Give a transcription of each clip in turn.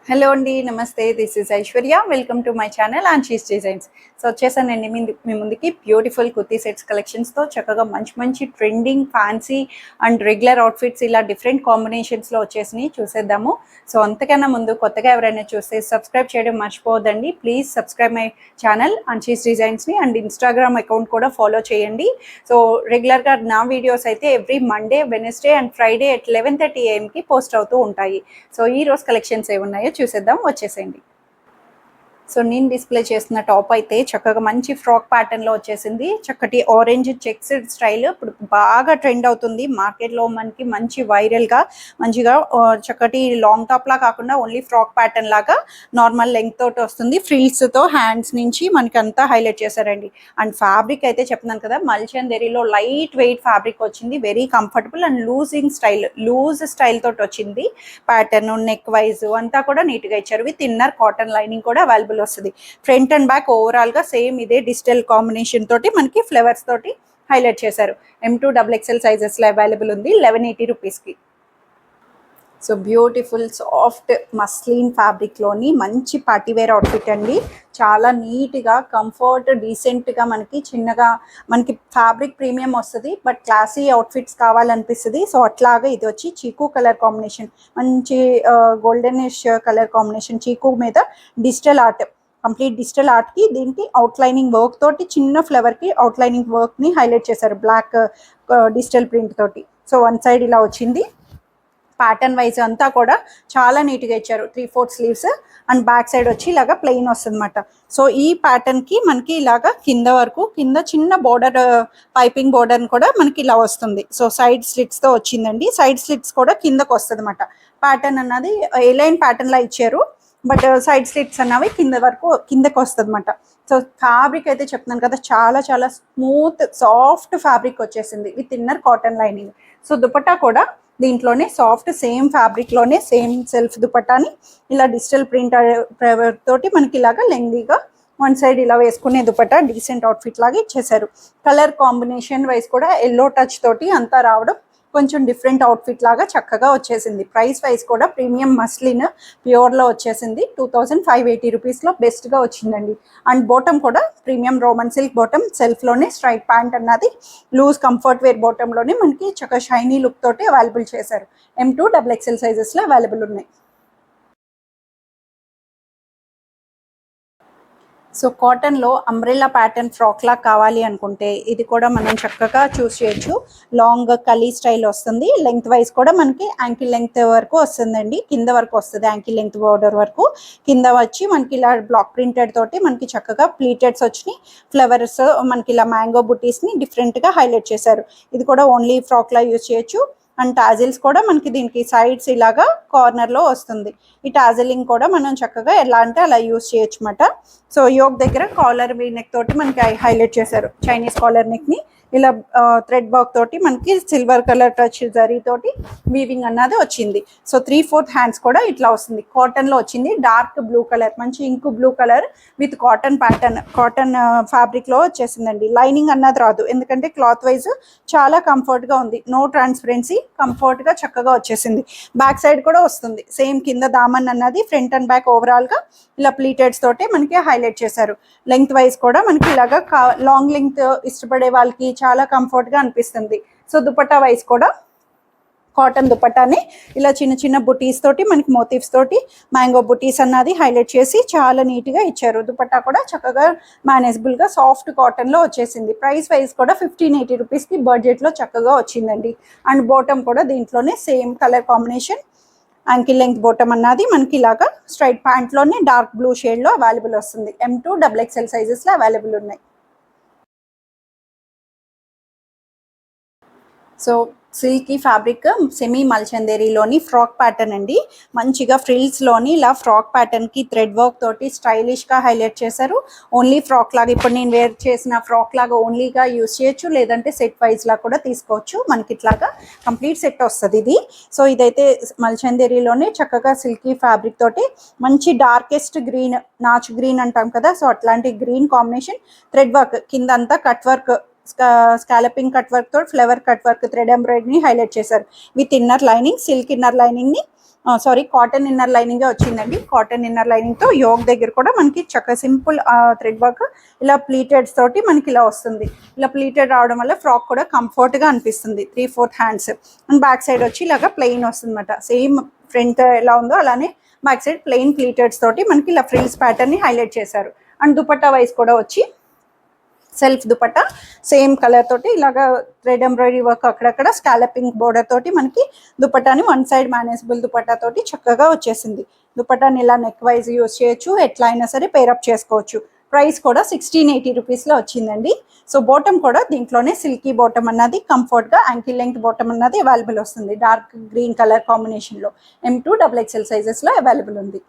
Hello అండి, నమస్తే. This is Aishwarya. Welcome to my channel Anshi's designs. So వచ్చేసానండి మీ ముందుకి బ్యూటిఫుల్ కుర్తీ సెట్స్ కలెక్షన్స్తో చక్కగా మంచి మంచి trending fancy and regular outfits ఇలా డిఫరెంట్ కాంబినేషన్స్లో వచ్చేసినాయి. చూసేద్దాము. సో అంతకన్నా ముందు కొత్తగా ఎవరైనా చూస్తే సబ్స్క్రైబ్ చేయడం మర్చిపోవద్దండి. Please subscribe my channel Anshi's డిజైన్స్ని అండ్ ఇన్స్టాగ్రామ్ అకౌంట్ కూడా ఫాలో చేయండి. సో రెగ్యులర్గా నా వీడియోస్ అయితే every Monday, Wednesday and Friday at 11:30 AM post అవుతూ ఉంటాయి. సో ఈ రోజు కలెక్షన్స్ ఏమున్నాయో చూసేద్దాం, వచ్చేసేయండి. సో నేను డిస్ప్లే చేస్తున్న టాప్ అయితే చక్కగా మంచి ఫ్రాక్ ప్యాటర్న్లో వచ్చేసింది. చక్కటి ఆరెంజ్ చెక్స్డ్ స్టైల్ ఇప్పుడు బాగా ట్రెండ్ అవుతుంది మార్కెట్లో. మనకి మంచి వైరల్గా మంచిగా చక్కటి లాంగ్ టాప్లా కాకుండా ఓన్లీ ఫ్రాక్ ప్యాటర్న్ లాగా నార్మల్ లెంగ్త్ తోటి వస్తుంది. ఫ్రిల్స్తో హ్యాండ్స్ నుంచి మనకి అంతా హైలైట్ చేశారండి. అండ్ ఫ్యాబ్రిక్ అయితే చెప్తున్నాను కదా, మల్చందెరీలో లైట్ వెయిట్ ఫ్యాబ్రిక్ వచ్చింది. Very comfortable and loose style తోటి వచ్చింది. ప్యాటర్న్ నెక్ వైజ్ అంతా కూడా నీట్గా ఇచ్చారు. విత్ ఇన్నర్ కాటన్ లైనింగ్ కూడా అవైలబుల్ వస్తుంది. ఫ్రంట్ అండ్ బ్యాక్ ఓవరాల్ గా సేమ్ ఇదే డిజిటల్ కాంబినేషన్ తోటి మనకి ఫ్లవర్స్ తోటి హైలైట్ చేశారు. M2XXL సైజెస్ లో అవైలబుల్ ఉంది 1180 రూపీస్కి. సో బ్యూటిఫుల్ సాఫ్ట్ మస్లిన్ ఫ్యాబ్రిక్లోని మంచి పార్టీవేర్ అవుట్ఫిట్ అండి. చాలా నీట్గా కంఫర్ట్ డీసెంట్గా మనకి చిన్నగా మనకి ఫ్యాబ్రిక్ ప్రీమియం వస్తుంది, బట్ క్లాసీ అవుట్ఫిట్స్ కావాలనిపిస్తుంది. సో అట్లాగా ఇది వచ్చి చీకు కలర్ కాంబినేషన్, మంచి గోల్డెనిష్ కలర్ కాంబినేషన్ చీకు మీద డిజిటల్ ఆర్ట్, కంప్లీట్ డిజిటల్ ఆర్ట్కి దీనికి అవుట్లైనింగ్ వర్క్ తోటి చిన్న ఫ్లవర్కి అవుట్లైనింగ్ వర్క్ని హైలైట్ చేశారు బ్లాక్ డిజిటల్ ప్రింట్ తోటి. సో వన్ సైడ్ ఇలా వచ్చింది. ప్యాటర్న్ వైజ్ అంతా కూడా చాలా నీట్గా ఇచ్చారు. 3/4 స్లీవ్స్ అండ్ బ్యాక్ సైడ్ వచ్చి ఇలాగా ప్లెయిన్ వస్తుంది అనమాట. సో ఈ ప్యాటర్న్కి మనకి ఇలాగా కింద వరకు కింద చిన్న బోర్డర్ పైపింగ్ బోర్డర్ కూడా మనకి ఇలా వస్తుంది. సో సైడ్ స్లిట్స్తో వచ్చిందండి. సైడ్ స్లిట్స్ కూడా కిందకు వస్తుంది అనమాట. ప్యాటర్న్ అన్నది ఎలైన్ ప్యాటర్న్లా ఇచ్చారు, బట్ సైడ్ స్లిట్స్ అన్నవి కింద వరకు కిందకు వస్తుంది అనమాట. సో ఫ్యాబ్రిక్ అయితే చెప్తున్నాను కదా, చాలా చాలా స్మూత్ సాఫ్ట్ ఫ్యాబ్రిక్ వచ్చేసింది with inner cotton lining. So dupatta కూడా దీంట్లోనే సాఫ్ట్ సేమ్ ఫ్యాబ్రిక్లోనే సేమ్ సెల్ఫ్ దుపట్టాని ఇలా డిజిటల్ ప్రింట్ తోటి మనకి ఇలాగా లెంగ్లీగా వన్ సైడ్ ఇలా వేసుకునే దుపట్టా డీసెంట్ అవుట్ఫిట్ లాగా ఇచ్చేసారు. కలర్ కాంబినేషన్ వైజ్ కూడా ఎల్లో టచ్ తోటి అంతా రావడం కొంచెం డిఫరెంట్ అవుట్ఫిట్ లాగా చక్కగా వచ్చేసింది. ప్రైస్ వైజ్ కూడా ప్రీమియం మస్లిన్ ప్యూర్లో వచ్చేసింది. 2580 రూపీస్లో బెస్ట్గా వచ్చిందండి. అండ్ బాటమ్ కూడా ప్రీమియం రోమన్ సిల్క్ బాటమ్, సెల్ఫ్లోనే స్ట్రైట్ ప్యాంట్ అన్నది లూజ్ కంఫర్ట్ వేర్ బాటంలోనే మనకి చక్కగా షైనీ లుక్ తోటి అవైలబుల్ చేశారు. M2XXL సైజెస్లో అవైలబుల్ ఉన్నాయి. సో కాటన్లో అంబ్రెల్లా ప్యాటర్న్ ఫ్రాక్లా కావాలి అనుకుంటే ఇది కూడా మనం చక్కగా చూస్ చేయొచ్చు. లాంగ్ కలీ స్టైల్ వస్తుంది. లెంగ్త్ వైజ్ కూడా మనకి యాంకిల్ లెంగ్త్ వరకు వస్తుందండి. కింద వరకు వస్తుంది యాంకిల్ లెంగ్త్ బోర్డర్ వరకు. కింద వచ్చి మనకి ఇలా బ్లాక్ ప్రింటెడ్ తోటి మనకి చక్కగా ప్లీటెడ్స్ వచ్చినాయి. ఫ్లవర్స్ మనకి ఇలా మ్యాంగో బుటీస్ని డిఫరెంట్గా హైలైట్ చేశారు. ఇది కూడా ఓన్లీ ఫ్రాక్లా యూజ్ చేయొచ్చు. అండ్ టాజిల్స్ కూడా మనకి దీనికి సైడ్స్ ఇలాగా కార్నర్లో వస్తుంది. ఈ టాజిలింగ్ కూడా మనం చక్కగా ఎలా అంటే అలా యూజ్ చేయొచ్చు అన్నమాట. సో యోక్ దగ్గర కాలర్ నెక్ తోటి మనకి హైలైట్ చేశారు. చైనీస్ కాలర్ నెక్ని ఇలా థ్రెడ్ వర్క్ తోటి మనకి సిల్వర్ కలర్ టచ్ జరీ తోటి వీవింగ్ అన్నది వచ్చింది. సో 3/4 హ్యాండ్స్ కూడా ఇట్లా వస్తుంది. కాటన్లో వచ్చింది. డార్క్ బ్లూ కలర్, మంచి ink blue colour with cotton pattern, cotton ఫ్యాబ్రిక్లో వచ్చేసిందండి. లైనింగ్ అన్నది రాదు, ఎందుకంటే క్లాత్ వైజ్ చాలా కంఫర్ట్గా ఉంది. నో ట్రాన్స్పరెన్సీ, కంఫర్ట్గా చక్కగా వచ్చేసింది. బ్యాక్ సైడ్ కూడా వస్తుంది సేమ్. కింద దామన్ అన్నది ఫ్రంట్ అండ్ బ్యాక్ ఓవరాల్గా ఇలా ప్లీటెడ్స్ తోటి మనకి హైలైట్ చేశారు. లెంగ్త్ వైజ్ కూడా మనకి ఇలాగా లాంగ్ లెంగ్త్ ఇష్టపడే వాళ్ళకి చాలా కంఫర్ట్గా అనిపిస్తుంది. సో దుపట్టా వైజ్ కూడా కాటన్ దుపట్టాని ఇలా చిన్న చిన్న బుటీస్ తోటి మనకి మోటివ్స్ తోటి మ్యాంగో బుటీస్ అన్నది హైలైట్ చేసి చాలా నీట్గా ఇచ్చారు. దుపట్టా కూడా చక్కగా మేనేజబుల్గా సాఫ్ట్ కాటన్లో వచ్చేసింది. ప్రైస్ వైజ్ కూడా 1580 రూపీస్కి బడ్జెట్లో చక్కగా వచ్చిందండి. అండ్ బాటమ్ కూడా దీంట్లోనే same colour combination ankle length bottom అన్నది మనకి ఇలాగా స్ట్రైట్ ప్యాంట్లోనే డార్క్ బ్లూ షేడ్లో అవైలబుల్ వస్తుంది. M2XXL సైజెస్లో అవైలబుల్ ఉన్నాయి. సో సిల్కీ ఫ్యాబ్రిక్ సెమీ మల్చందేరీలోని ఫ్రాక్ ప్యాటర్న్ అండి. మంచిగా ఫ్రిల్స్లోని ఇలా ఫ్రాక్ ప్యాటర్న్కి థ్రెడ్ వర్క్ తోటి స్టైలిష్గా హైలైట్ చేశారు. ఓన్లీ ఫ్రాక్ లాగా ఇప్పుడు నేను వేర్ చేసిన ఫ్రాక్ లాగా ఓన్లీగా యూస్ చేయొచ్చు, లేదంటే సెట్ వైజ్లా కూడా తీసుకోవచ్చు. మనకి ఇట్లాగా కంప్లీట్ సెట్ వస్తుంది ఇది. సో ఇదైతే మల్చందేరీలోనే చక్కగా సిల్కీ ఫ్యాబ్రిక్ తోటి మంచి డార్కెస్ట్ గ్రీన్, నాచ్ గ్రీన్ అంటాం కదా, సో అట్లాంటి గ్రీన్ కాంబినేషన్ థ్రెడ్ వర్క్ కింద అంతా cut work, scalloping cut work తో ఫ్లవర్ కట్ వర్క్ థ్రెడ్ ఎంబ్రాయిడరీని హైలైట్ చేశారు. With inner lining, silk inner లైనింగ్ని సారీ కాటన్ ఇన్నర్ లైనింగ్ వచ్చిందండి. కాటన్ ఇన్నర్ లైనింగ్ తో యోగ్ దగ్గర కూడా మనకి చక్కగా సింపుల్ థ్రెడ్ వర్క్ ఇలా ప్లీటెడ్స్ తోటి మనకి ఇలా వస్తుంది. ఇలా ప్లీటెడ్ రావడం వల్ల ఫ్రాక్ కూడా కంఫర్ట్ గా అనిపిస్తుంది. 3/4 హ్యాండ్స్ అండ్ బ్యాక్ సైడ్ వచ్చి ఇలాగా ప్లెయిన్ వస్తుంది అనమాట. సేమ్ ఫ్రంట్ ఎలా ఉందో అలానే బ్యాక్ సైడ్ ప్లెయిన్ ప్లీటెడ్స్ తోటి మనకి ఇలా ఫ్రిల్స్ ప్యాటర్న్ ని హైలైట్ చేశారు. అండ్ దుపట్టా వైస్ కూడా వచ్చి సెల్ఫ్ దుపట్టా సేమ్ కలర్ తోటి ఇలాగా థ్రెడ్ ఎంబ్రాయిడరీ వర్క్ అక్కడక్కడ స్కాలపింగ్ బోర్డర్ తోటి మనకి దుపట్టాని వన్ సైడ్ మేనేజబుల్ దుపట్టా తోటి చక్కగా వచ్చేసింది. దుపట్టాని ఇలా నెక్ వైజ్ యూజ్ చేయొచ్చు, ఎట్లా అయినా సరే పేరప్ చేసుకోవచ్చు. ప్రైస్ కూడా 1680 రూపీస్లో వచ్చిందండి. సో బాటమ్ కూడా దీంట్లోనే సిల్కీ బాటమ్ అన్నది కంఫర్ట్గా యాంకిల్ లెంగ్త్ బాటమ్ అన్నది అవైలబుల్ వస్తుంది. డార్క్ గ్రీన్ కలర్ కాంబినేషన్లో M2 XXL సైజెస్లో అవైలబుల్ ఉంది.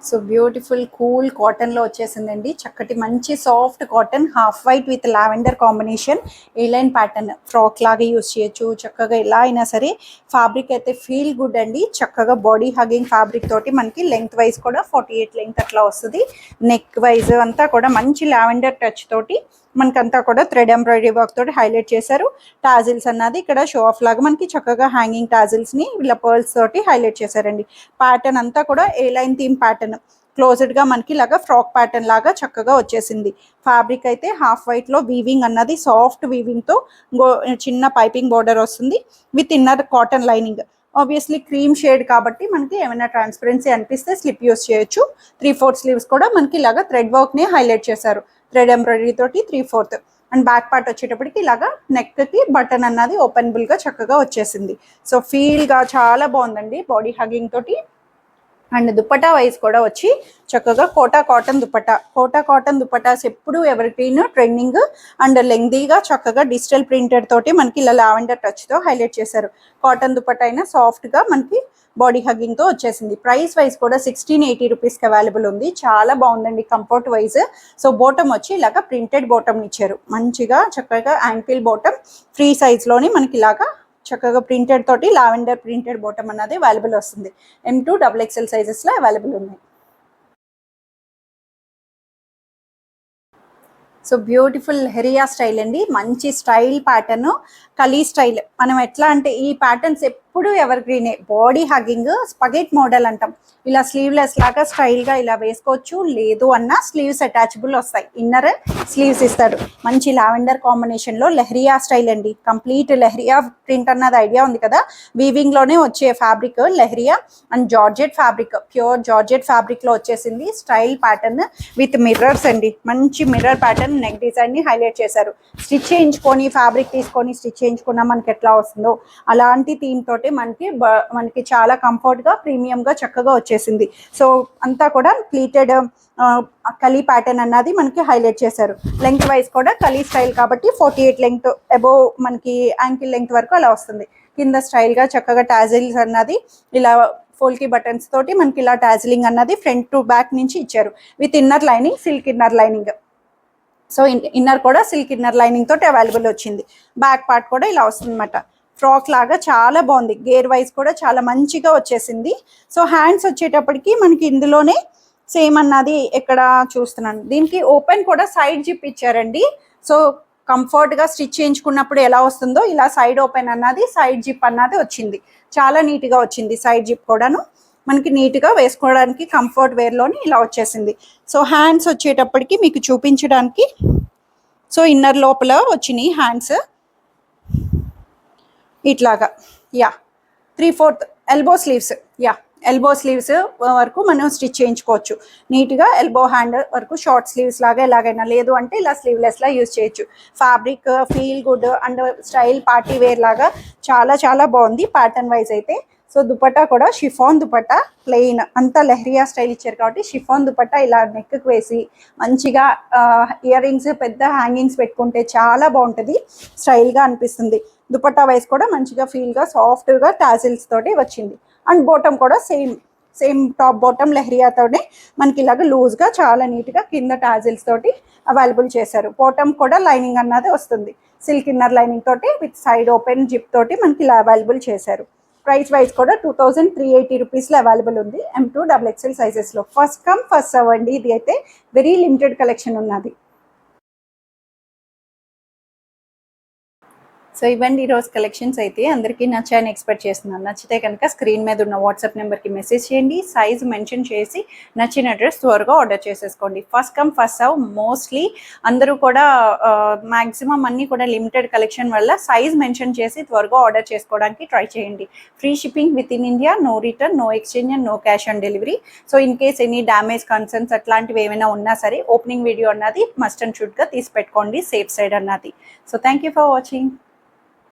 సో బ్యూటిఫుల్ కూల్ కాటన్లో వచ్చేసిందండి. చక్కటి మంచి soft cotton half white with lavender combination A-line pattern frock లాగా యూస్ చేయొచ్చు. చక్కగా ఎలా అయినా సరే ఫ్యాబ్రిక్ అయితే ఫీల్ గుడ్ అండి. చక్కగా బాడీ హగింగ్ ఫ్యాబ్రిక్ తోటి మనకి లెంగ్త్ వైజ్ కూడా 48 లెంగ్త్ అట్లా వస్తుంది. నెక్ వైజ్ అంతా కూడా మంచి లావెండర్ టచ్ తోటి మనకంతా కూడా థ్రెడ్ ఎంబ్రాయిడరీ వర్క్ తోటి హైలైట్ చేశారు. టాజిల్స్ అన్నది ఇక్కడ షో ఆఫ్ లాగా మనకి చక్కగా హ్యాంగింగ్ టాజిల్స్ ని ఇలా పర్ల్స్ తోటి హైలైట్ చేశారండి. ప్యాటర్న్ అంతా కూడా ఏ లైన్ థీమ్ ప్యాటర్న్ క్లోజ్డ్ గా మనకి ఇలాగా ఫ్రాక్ ప్యాటర్న్ లాగా చక్కగా వచ్చేసింది. ఫ్యాబ్రిక్ అయితే హాఫ్ వైట్ లో వీవింగ్ అన్నది సాఫ్ట్ వీవింగ్ తో చిన్న పైపింగ్ బోర్డర్ వస్తుంది with inner cotton lining. Obviously cream shade కాబట్టి మనకి ఏమైనా ట్రాన్స్పరెన్సీ అనిపిస్తే స్లిప్ యూస్ చేయొచ్చు. 3/4 స్లీవ్స్ కూడా మనకి ఇలాగా థ్రెడ్ వర్క్ ని హైలైట్ చేశారు. థ్రెడ్ ఎంబ్రాయిడరీ తోటి 3/4 అండ్ బ్యాక్ పార్ట్ వచ్చేటప్పటికి ఇలాగా నెక్ కి బటన్ అన్నది ఓపెనబుల్ గా చక్కగా వచ్చేసింది. సో ఫీల్ గా చాలా బాగుందండి బాడీ హగింగ్ తోటి. అండ్ దుపట్టా వైజ్ కూడా వచ్చి చక్కగా కోటా కాటన్ దుపట్టాస్ ఎప్పుడు ఎవరి గ్రీన్ ట్రెండింగ్ అండ్ లెంగ్దీగా చక్కగా డిజిటల్ ప్రింటెడ్ తోటి మనకి ఇలా లావెండర్ టచ్ తో హైలైట్ చేశారు. కాటన్ దుపట్టా అయినా సాఫ్ట్ గా మనకి బాడీ హగ్గింగ్ తో వచ్చేసింది. ప్రైస్ వైజ్ కూడా 1680 రూపీస్కి అవైలబుల్ ఉంది. చాలా బాగుందండి కంఫర్ట్ వైజ్. సో బాటమ్ వచ్చి ఇలాగా ప్రింటెడ్ బాటమ్ ఇచ్చారు. మంచిగా చక్కగా యాంకిల్ బాటమ్ ఫ్రీ సైజ్ లోని మనకి ఇలాగా చక్కగా ప్రింటెడ్ తోటి లావెండర్ ప్రింటెడ్ బాటమ్ అన్నది అవైలబుల్ వస్తుంది. M2 XXL సైజెస్లో అవైలబుల్ ఉన్నాయి. సో బ్యూటిఫుల్ హెరియా స్టైల్ అండి. మంచి స్టైల్ ప్యాటర్న్ కలీ స్టైల్. మనం ఎట్లా అంటే ఈ ప్యాటర్న్స్ ఎప్పుడు ఎవర్ గ్రీనే. బాడీ హగ్గింగ్ స్పగెట్ మోడల్ అంటాం. ఇలా స్లీవ్లెస్ లాగా స్టైల్గా ఇలా వేసుకోవచ్చు. లేదు అన్న స్లీవ్స్ అటాచబుల్ వస్తాయి. ఇన్నర్ స్లీవ్స్ ఇస్తాడు. మంచి లావెండర్ కాంబినేషన్లో లెహరియా స్టైల్ అండి. కంప్లీట్ లెహరియా ప్రింట్ అన్నది ఐడియా ఉంది కదా. వీవింగ్లోనే వచ్చే fabric leheriya and georgette fabric pure georgette ఫ్యాబ్రిక్లో వచ్చేసింది. స్టైల్ ప్యాటర్న్ విత్ మిర్రర్స్ అండి. మంచి మిర్రర్ ప్యాటర్న్ నెక్ డిజైన్ని హైలైట్ చేశారు. స్టిచ్ చేయించుకొని ఫ్యాబ్రిక్ తీసుకొని స్టిచ్ చేయించుకున్నా మనకి ఎట్లా వస్తుందో అలాంటి థీమ్ తోటి మనకి చాలా కంఫర్ట్గా ప్రీమియంగా చక్కగా వచ్చేసింది. సో అంతా కూడా ప్లీటెడ్ కలీ ప్యాటర్న్ అన్నది మనకి హైలైట్ చేశారు. లెంగ్త్ వైజ్ కూడా కలీ స్టైల్ కాబట్టి 48 లెంగ్త్ అబోవ్ మనకి యాంకిల్ లెంగ్త్ వరకు అలా వస్తుంది. కింద స్టైల్గా చక్కగా టాజిల్స్ అన్నది ఇలా ఫోల్కీ బటన్స్ తోటి మనకి ఇలా టాజిలింగ్ అన్నది ఫ్రంట్ టు బ్యాక్ నుంచి ఇచ్చారు. With inner lining silk inner lining. So inner కూడా సిల్క్ ఇన్నర్ లైనింగ్ తోటి అవైలబుల్ వచ్చింది. బ్యాక్ పార్ట్ కూడా ఇలా వస్తుంది అనమాట. ఫ్రాక్ లాగా చాలా బాగుంది. గేర్ వైజ్ కూడా చాలా మంచిగా వచ్చేసింది. సో హ్యాండ్స్ వచ్చేటప్పటికి మనకి ఇందులోనే సేమ్ అన్నది ఎక్కడ చూస్తున్నాను. దీనికి ఓపెన్ కూడా సైడ్ జిప్ ఇచ్చారండి. సో కంఫర్ట్గా స్టిచ్ చేయించుకున్నప్పుడు ఎలా వస్తుందో ఇలా సైడ్ ఓపెన్ అన్నది సైడ్ జిప్ అన్నది వచ్చింది. చాలా నీట్గా వచ్చింది. సైడ్ జిప్ కూడాను మనకి నీట్గా వేసుకోవడానికి కంఫర్ట్ వేర్లోని ఇలా వచ్చేసింది. సో హ్యాండ్స్ వచ్చేటప్పటికి మీకు చూపించడానికి సో ఇన్నర్ లోపల వచ్చినాయి హ్యాండ్స్ ఇట్లాగా. Yeah 3/4 elbow sleeves. Yeah elbow sleeves వరకు మనం స్టిచ్ చేయించుకోవచ్చు. నీట్గా ఎల్బో హ్యాండ్ వరకు షార్ట్ స్లీవ్స్ లాగా ఎలాగైనా, లేదు అంటే ఇలా స్లీవ్లెస్లా యూజ్ చేయొచ్చు. Fabric feel good and style party wear లాగా చాలా చాలా బాగుంది ప్యాటర్న్ వైజ్ అయితే. సో దుపట్టా కూడా షిఫాన్ దుపట్టా ప్లెయిన్ అంతా లెహరియా స్టైల్ ఇచ్చారు కాబట్టి షిఫాన్ దుపట్టా ఇలా నెక్కి వేసి మంచిగా ఇయర్ రింగ్స్ పెద్ద హ్యాంగింగ్స్ పెట్టుకుంటే చాలా బాగుంటుంది. స్టైల్గా అనిపిస్తుంది. దుపట్టా వైజ్ కూడా మంచిగా ఫీల్గా సాఫ్ట్గా టాజిల్స్ తోటి వచ్చింది. అండ్ బాటమ్ కూడా సేమ్ టాప్ బాటమ్ లెహరియాతోనే మనకి ఇలాగ లూజ్గా చాలా నీట్గా కింద టాజిల్స్ తోటి అవైలబుల్ చేశారు. బాటమ్ కూడా లైనింగ్ అన్నది వస్తుంది. సిల్క్ ఇన్నర్ లైనింగ్ తోటి విత్ సైడ్ ఓపెన్ జిప్ తోటి మనకి ఇలా అవైలబుల్ చేశారు. ప్రైస్ వైజ్ కూడా 2380 రూపీస్లో అవైలబుల్ ఉంది. M2 XXL సైజెస్లో. ఫస్ట్ కమ్ ఫస్ట్ సర్వ్ అండి. ఇది అయితే వెరీ లిమిటెడ్ కలెక్షన్ ఉన్నది. సో ఇవ్వండి ఈరోజు కలెక్షన్స్ అయితే అందరికీ నచ్చాయని ఎక్స్పెక్ట్ చేస్తున్నాను. నచ్చితే కనుక స్క్రీన్ మీద ఉన్న వాట్సాప్ నెంబర్కి మెసేజ్ చేయండి. సైజ్ మెన్షన్ చేసి నచ్చిన డ్రెస్ త్వరగా ఆర్డర్ చేసేసుకోండి. First come first serve. Mostly అందరూ కూడా మ్యాక్సిమం అన్నీ కూడా లిమిటెడ్ కలెక్షన్ వల్ల సైజ్ మెన్షన్ చేసి త్వరగా ఆర్డర్ చేసుకోవడానికి ట్రై చేయండి. Free shipping with in India, no return, no exchange and no cash on delivery. So in case any damage concerns అట్లాంటివి ఏమైనా ఉన్నా సరే ఓపెనింగ్ వీడియో అన్నది మస్ట్ అండ్ షుడ్గా తీసి పెట్టుకోండి, సేఫ్ సైడ్ అన్నది. So thank you for watching.